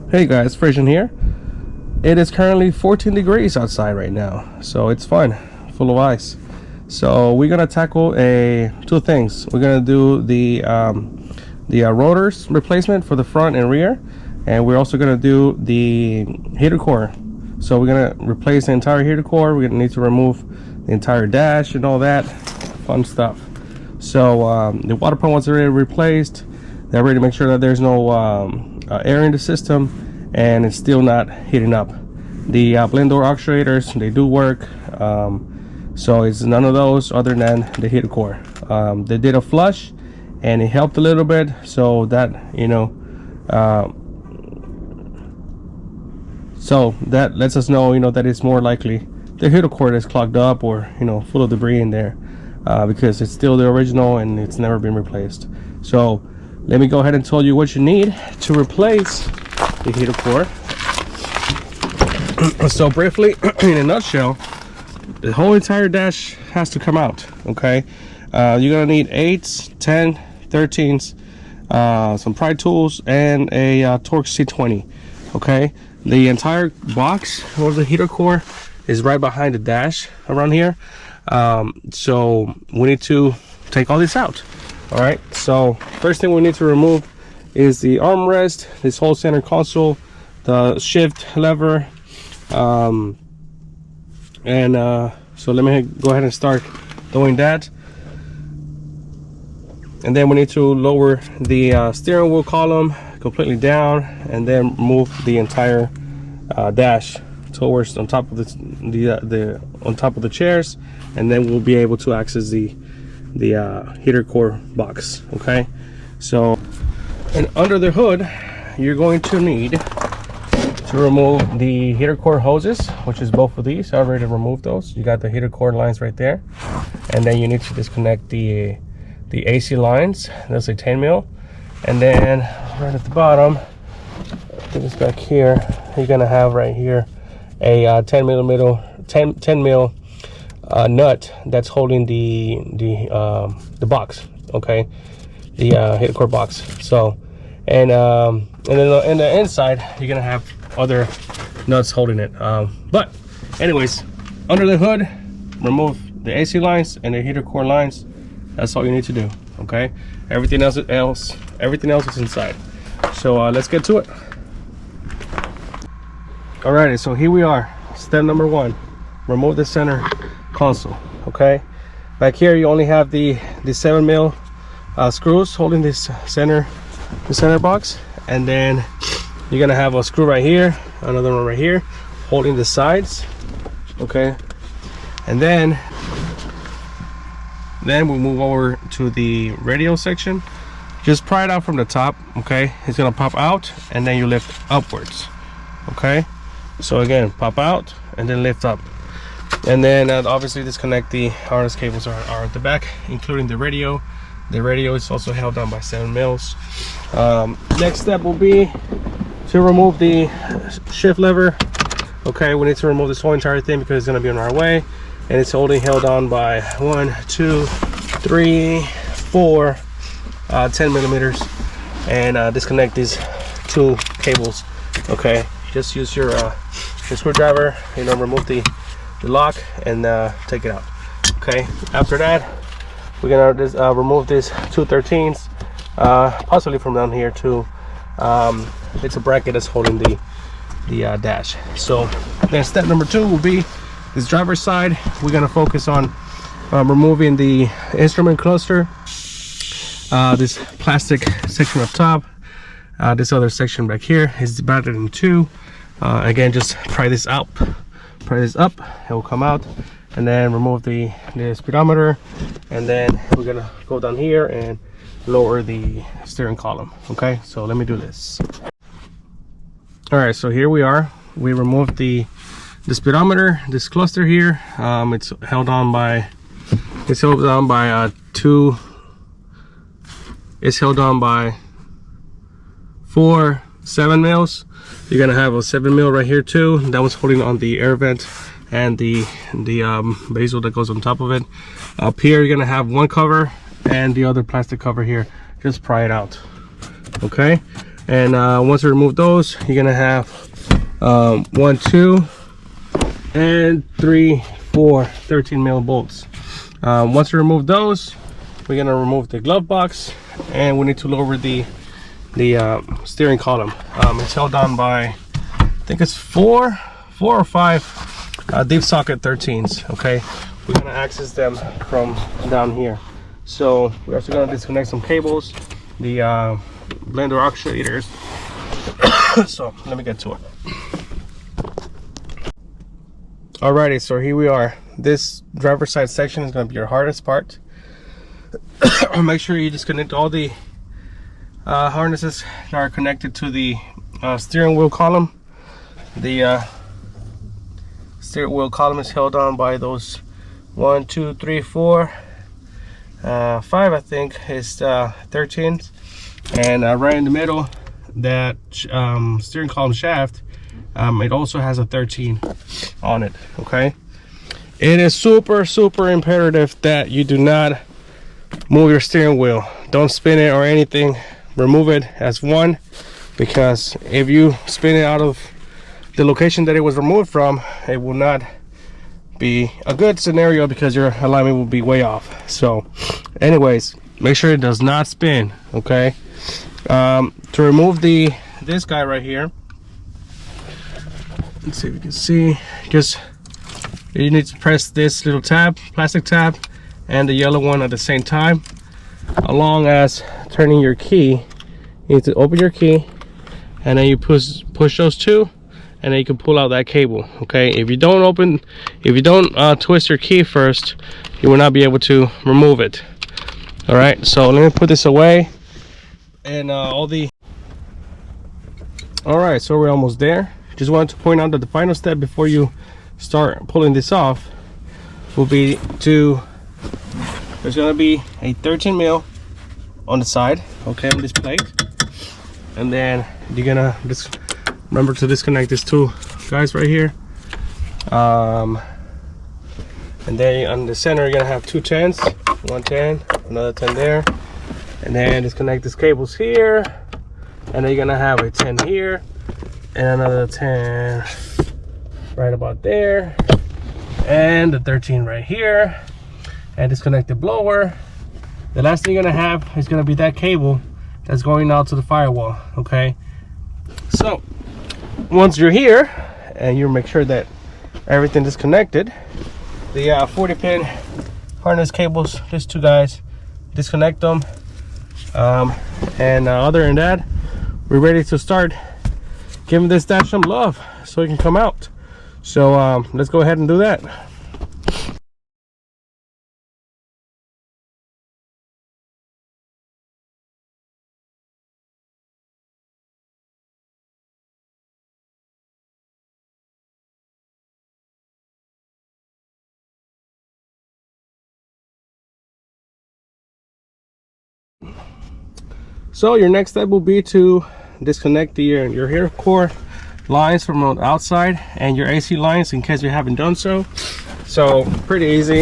Hey guys, Frisian here. It is currently 14 degrees outside right now, so it's fun, full of ice. So we're gonna tackle two things. We're gonna do the rotors replacement for the front and rear, and we're also gonna do the heater core. So we're gonna replace the entire heater core. We're gonna need to remove the entire dash and all that fun stuff. So the water pump was already replaced. They already make sure that there's no air in the system, and it's still not heating up. The blend door actuators, they do work, so it's none of those other than the heater core. They did a flush and it helped a little bit, so that so that lets us know that it's more likely the heater core is clogged up or full of debris in there, because it's still the original and it's never been replaced. So let me go ahead and tell you what you need to replace the heater core. So briefly, in a nutshell, the whole entire dash has to come out. Okay, you're gonna need 8s, 10, 13s, some pry tools, and a Torx C20. Okay, the entire box of the heater core is right behind the dash around here. So we need to take all this out. All right, so first thing we need to remove is the armrest, this whole center console, the shift lever, so let me go ahead and start doing that. And then we need to lower the steering wheel column completely down, and then move the entire dash towards on top of on top of the chairs, and then we'll be able to access the heater core box. Okay, so and under the hood you're going to need to remove the heater core hoses, which is both of these. I already removed those. You got the heater core lines right there, and then you need to disconnect the AC lines. That's a 10 mil, and then right at the bottom, put this back here, you're gonna have right here a 10 mil nut that's holding the box. Okay, the heater core box. So and then in the inside you're gonna have other nuts holding it, but anyways, under the hood, remove the AC lines and the heater core lines. That's all you need to do. Okay, everything else is inside. So let's get to it. Alrighty, so here we are. Step number 1, remove the center console. Okay, back here you only have the 7 mil screws holding this center box, and then you're gonna have a screw right here, another one right here holding the sides. Okay, and then we'll move over to the radio section. Just pry it out from the top. Okay, it's gonna pop out, and then you lift upwards. Okay, so again, pop out and then lift up, and then obviously disconnect the harness cables are at the back, including the radio. The radio is also held down by 7 mils. Next step will be to remove the shift lever. Okay, we need to remove this whole entire thing because it's going to be on our way, and it's held on by 1, 2, 3, 4 10 millimeters, and disconnect these 2 cables. Okay, just use your screwdriver, remove the lock and take it out. Okay, after that we're gonna remove these 2 13s, possibly from down here too. It's a bracket that's holding the dash. So then step number 2 will be this driver's side. We're gonna focus on removing the instrument cluster, this plastic section up top, this other section back here is divided in 2. Again, just pry this up, it will come out, and then remove the speedometer, and then we're gonna go down here and lower the steering column. Okay, so let me do this. All right, so here we are. We removed the speedometer, this cluster here. It's held on by 4 7 mils. You're gonna have a 7 mil right here too. That was holding on the air vent and the basil that goes on top of it. Up here you're gonna have 1 cover and the other plastic cover here. Just pry it out. Okay, And once you remove those, you're gonna have 1, 2, and 3, 4 13 mil bolts. Once you remove those, we're gonna remove the glove box, and we need to lower the steering column. It's held on by, I think it's four or five deep socket 13s. Okay, we're gonna access them from down here. So we're also gonna disconnect some cables, the blender actuators. So let me get to it. Alrighty, so here we are. This driver's side section is going to be your hardest part. Make sure you disconnect all the harnesses that are connected to the steering wheel column. The steering wheel column is held on by those 1, 2, 3, 4, 5, I think is 13s, and right in the middle, that steering column shaft, it also has a 13 on it. Okay, it is super imperative that you do not move your steering wheel. Don't spin it or anything. Remove it as one, because if you spin it out of the location that it was removed from, it will not be a good scenario because your alignment will be way off. So anyways, make sure it does not spin. Okay, to remove this guy right here, let's see if you can see, just you need to press this little tab, plastic tab, and the yellow one at the same time, along as turning your key. You need to open your key, and then you push those two, and then you can pull out that cable. Okay, if you don't twist your key first, you will not be able to remove it. All right, so let me put this away, and all right, so we're almost there. Just wanted to point out that the final step before you start pulling this off will be there's gonna be a 13 mil on the side, okay, on this plate, and then you're gonna just remember to disconnect these two guys right here, and then on the center you're gonna have two 10s, one 10, another 10 there, and then disconnect these cables here, and then you're gonna have a 10 here and another 10 right about there, and the 13 right here, and disconnect the blower. The last thing you're gonna have is gonna be that cable that's going out to the firewall. Okay, so once you're here and you make sure that everything is connected, the 40 pin harness cables, these two guys, disconnect them, and other than that, we're ready to start giving this dash some love so it can come out. So let's go ahead and do that. So your next step will be to disconnect your heater core lines from the outside and your AC lines, in case you haven't done so. So pretty easy.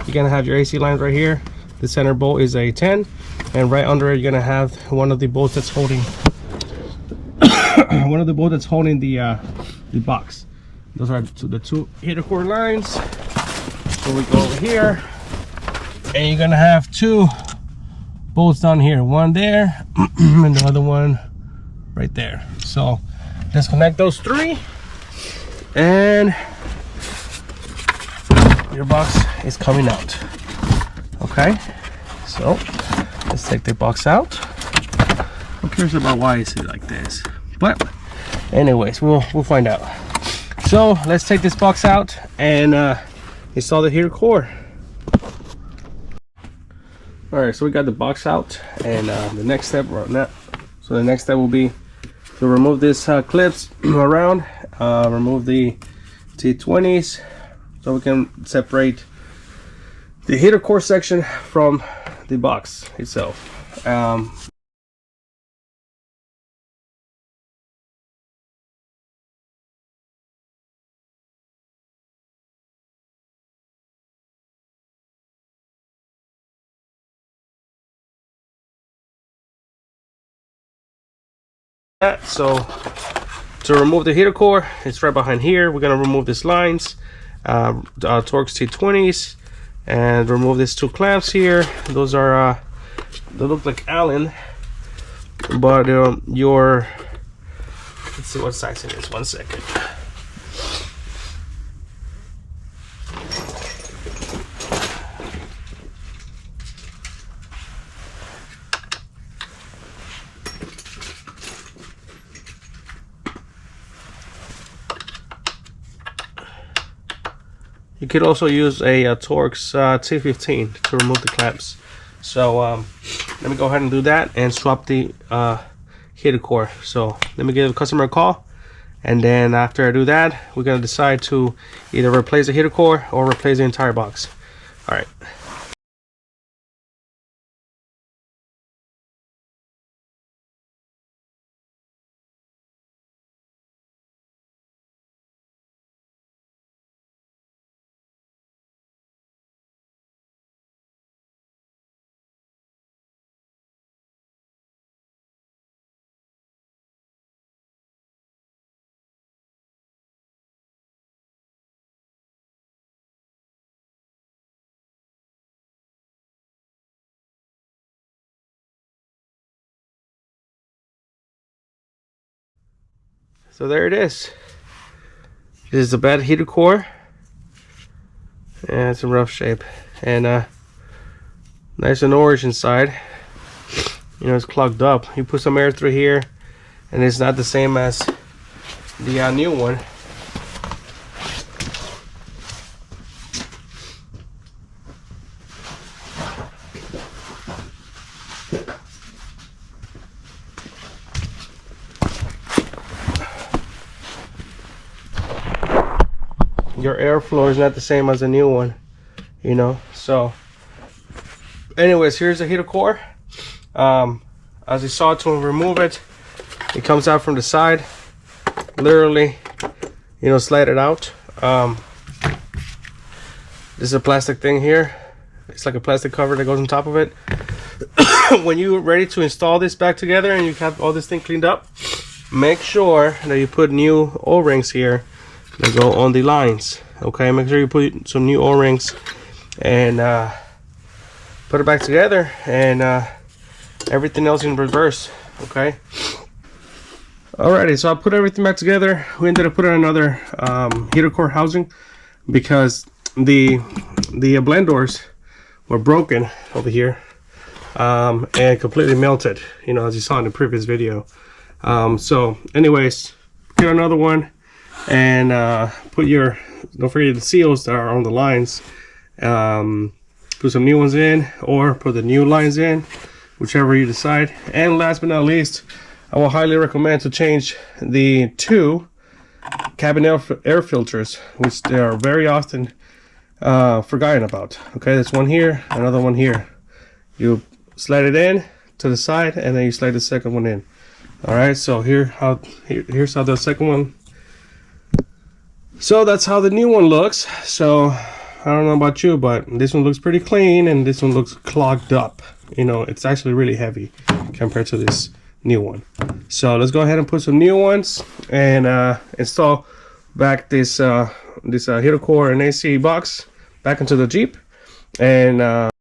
You're gonna have your AC lines right here. The center bolt is a 10, and right under it you're gonna have one of the bolts that's holding the box. Those are the two heater core lines. So we go over here, and you're gonna have two bolts down here, one there and the other one right there. So disconnect those three, and your box is coming out. Okay, so let's take the box out. Who cares about why is it like this? But anyways, we'll find out. So let's take this box out and install the heater core. All right, so we got the box out, and the next step will be to remove this clips around, remove the T20s, so we can separate the heater core section from the box itself. So to remove the heater core, it's right behind here. We're gonna remove these lines, Torx T20s, and remove these 2 clamps here. Those are they look like Allen, but let's see what size it is. 1 second. You could also use a Torx T15 to remove the clamps. So let me go ahead and do that and swap the heater core. So let me give the customer a call, and then after I do that, we're gonna decide to either replace the heater core or replace the entire box. All right. So there it is. This is the bad heater core, and it's in rough shape, and nice and orange inside. You know, it's clogged up. You put some air through here, and it's not the same as the new one. Your airflow is not the same as the new one, you know. So anyways, here's the heater core. As you saw, to remove it, it comes out from the side. Literally, you know, slide it out. This is a plastic thing here. It's like a plastic cover that goes on top of it. When you're ready to install this back together and you have all this thing cleaned up, make sure that you put new O-rings here that go on the lines. Okay, make sure you put some new O-rings and put it back together, and everything else in reverse. Okay. Alrighty, so I put everything back together. We ended up putting another heater core housing because the blend doors were broken over here and completely melted, you know, as you saw in the previous video. So anyways, get another one, and don't forget the seals that are on the lines. Put some new ones in, or put the new lines in, whichever you decide. And last but not least, I will highly recommend to change the 2 cabin air filters, which they are very often forgotten about. Okay, there's one here, another one here. You slide it in to the side, and then you slide the second one in. All right, so here's how the second one. So that's how the new one looks. So I don't know about you, but this one looks pretty clean, and this one looks clogged up. You know, it's actually really heavy compared to this new one. So let's go ahead and put some new ones and install back this heater core and AC box back into the Jeep, and